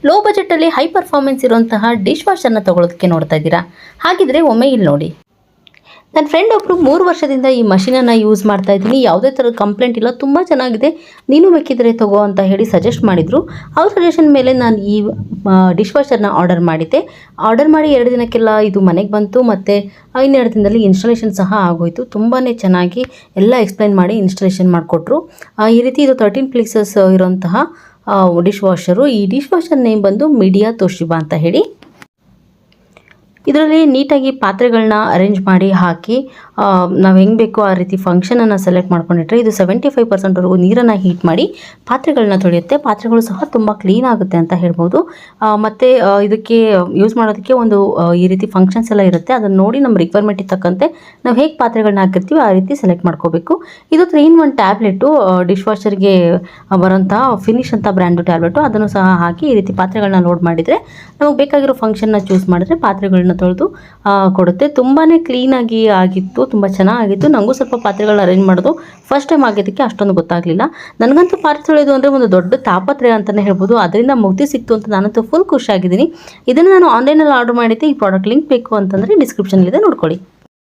Low ಬಜೆಟಲ್ಲಿ high performance ಇರುವಂತಹ dish ವಾಷರ್ನ ತಗೊಳ್ಳೋದಕ್ಕೆ ನೋಡ್ತಾ ಇದ್ದೀರಾ? ಹಾಗಿದ್ರೆ ಒಮ್ಮೆ ಇಲ್ಲಿ ನೋಡಿ. ನನ್ನ ಫ್ರೆಂಡ್ ಒಬ್ಬರು 3 ವರ್ಷದಿಂದ ಈ ಮಷೀನನ್ನು ಯೂಸ್ ಮಾಡ್ತಾ ಇದ್ದೀನಿ, ಯಾವುದೇ ಥರದ ಕಂಪ್ಲೇಂಟ್ ಇಲ್ಲ, ತುಂಬ ಚೆನ್ನಾಗಿದೆ, ನೀನು ಬೇಕಿದ್ರೆ ತಗೋ ಅಂತ ಹೇಳಿ ಸಜೆಸ್ಟ್ ಮಾಡಿದರು. ಅವ್ರ ಸಜೆಷನ್ ಮೇಲೆ ನಾನು ಈ ಡಿಶ್ ವಾಷರ್ನ ಆರ್ಡರ್ ಮಾಡಿದ್ದೆ. ಆರ್ಡರ್ ಮಾಡಿ 2 ದಿನಕ್ಕೆಲ್ಲ ಇದು ಮನೆಗೆ ಬಂತು ಮತ್ತು 2 ದಿನದಲ್ಲಿ ಇನ್ಸ್ಟಾಲೇಷನ್ ಸಹ ಆಗೋಯಿತು. ತುಂಬಾ ಚೆನ್ನಾಗಿ ಎಲ್ಲ ಎಕ್ಸ್ಪ್ಲೈನ್ ಮಾಡಿ ಇನ್ಸ್ಟಾಲೇಷನ್ ಮಾಡಿಕೊಟ್ರು. ಈ ರೀತಿ ಇದು 13 ಪ್ಲೇಸಸ್ ಇರೋಂತಹ ಡಿಶ್ ವಾಷರು. ಈ ಡಿಶ್ ವಾಷರ್ ನೇಮ್ ಬಂದು ಮೀಡಿಯಾ ತೋಶಿಬಾ ಅಂತ ಹೇಳಿ. ಇದರಲ್ಲಿ ನೀಟಾಗಿ ಪಾತ್ರೆಗಳನ್ನ ಅರೇಂಜ್ ಮಾಡಿ ಹಾಕಿ ನಾವು ಹೆಂಗೆ ಬೇಕೋ ಆ ರೀತಿ ಫಂಕ್ಷನನ್ನು ಸೆಲೆಕ್ಟ್ ಮಾಡ್ಕೊಂಡಿಟ್ರೆ ಇದು 75% ನೀರನ್ನು ಹೀಟ್ ಮಾಡಿ ಪಾತ್ರೆಗಳನ್ನ ತೊಳೆಯುತ್ತೆ. ಪಾತ್ರೆಗಳು ಸಹ ತುಂಬ ಕ್ಲೀನ್ ಆಗುತ್ತೆ ಅಂತ ಹೇಳ್ಬೋದು. ಮತ್ತು ಇದಕ್ಕೆ ಯೂಸ್ ಮಾಡೋದಕ್ಕೆ ಒಂದು ಈ ರೀತಿ ಫಂಕ್ಷನ್ಸ್ ಎಲ್ಲ ಇರುತ್ತೆ, ಅದನ್ನು ನೋಡಿ ನಮ್ಮ ರಿಕ್ವೈರ್ಮೆಂಟಿಗೆ ತಕ್ಕಂತೆ ನಾವು ಹೇಗೆ ಪಾತ್ರೆಗಳನ್ನ ಹಾಕಿರ್ತೀವಿ ಆ ರೀತಿ ಸೆಲೆಕ್ಟ್ ಮಾಡ್ಕೋಬೇಕು. ಇದು 3-in-1 ಟ್ಯಾಬ್ಲೆಟು, ಡಿಶ್ ವಾಷರ್ಗೆ ಬರೋಂಥ ಫಿನಿಶ್ ಅಂತ ಬ್ರ್ಯಾಂಡು ಟ್ಯಾಬ್ಲೆಟು. ಅದನ್ನು ಸಹ ಹಾಕಿ ಈ ರೀತಿ ಪಾತ್ರೆಗಳನ್ನ ಲೋಡ್ ಮಾಡಿದರೆ ನಮಗೆ ಬೇಕಾಗಿರೋ ಫಂಕ್ಷನ್ನ ಚೂಸ್ ಮಾಡಿದ್ರೆ ಪಾತ್ರೆಗಳನ್ನ ತೊಳೆದು ಕೊಡುತ್ತೆ. ತುಂಬಾ ಕ್ಲೀನಾಗಿ ಆಗಿತ್ತು, ತುಂಬ ಚೆನ್ನಾಗಿತ್ತು. ನನಗೂ ಸ್ವಲ್ಪ ಪಾತ್ರೆಗಳನ್ನ ಅರೇಂಜ್ ಮಾಡೋದು ಫಸ್ಟ್ ಟೈಮ್ ಆಗಿದ್ದಕ್ಕೆ ಅಷ್ಟೊಂದು ಗೊತ್ತಾಗಲಿಲ್ಲ. ನನಗಂತೂ ಪಾತ್ರೆ ತೊಳೆಯೋದು ಅಂದರೆ ಒಂದು ದೊಡ್ಡ ತಾಪತ್ರೆ ಅಂತಲೇ ಹೇಳ್ಬೋದು. ಅದರಿಂದ ಮುಕ್ತಿ ಸಿಕ್ತು ಅಂತ ನಾನಂತೂ ಫುಲ್ ಖುಷಿಯಾಗಿದ್ದೀನಿ. ಇದನ್ನು ನಾನು ಆನ್ಲೈನಲ್ಲಿ ಆರ್ಡರ್ ಮಾಡಿದ್ದೆ. ಈ ಪ್ರಾಡಕ್ಟ್ ಲಿಂಕ್ ಬೇಕು ಅಂತಂದರೆ ಡಿಸ್ಕ್ರಿಪ್ಷನಲ್ಲಿದೆ, ನೋಡ್ಕೊಳ್ಳಿ.